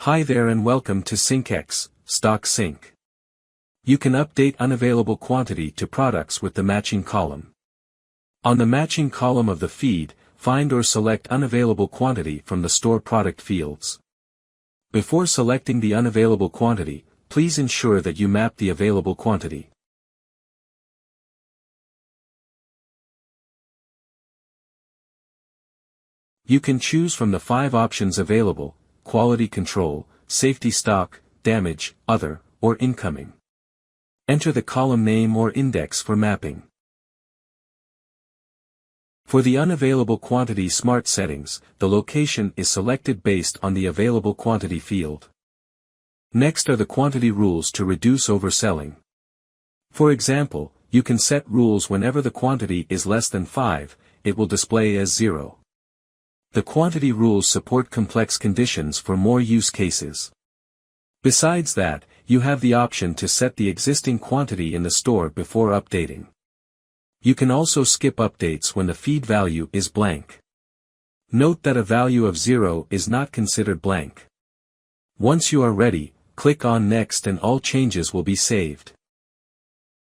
Hi there and welcome to syncX, Stock Sync. You can update unavailable quantity to products with the matching column. On the matching column of the feed, find or select unavailable quantity from the store product fields. Before selecting the unavailable quantity, please ensure that you map the available quantity. You can choose from the 5 options available: quality control, safety stock, damage, other, or incoming. Enter the column name or index for mapping. For the unavailable quantity smart settings, the location is selected based on the available quantity field. Next are the quantity rules to reduce overselling. For example, you can set rules whenever the quantity is less than 5, it will display as 0. The quantity rules support complex conditions for more use cases. Besides that, you have the option to set the existing quantity in the store before updating. You can also skip updates when the feed value is blank. Note that a value of 0 is not considered blank. Once you are ready, click on Next and all changes will be saved.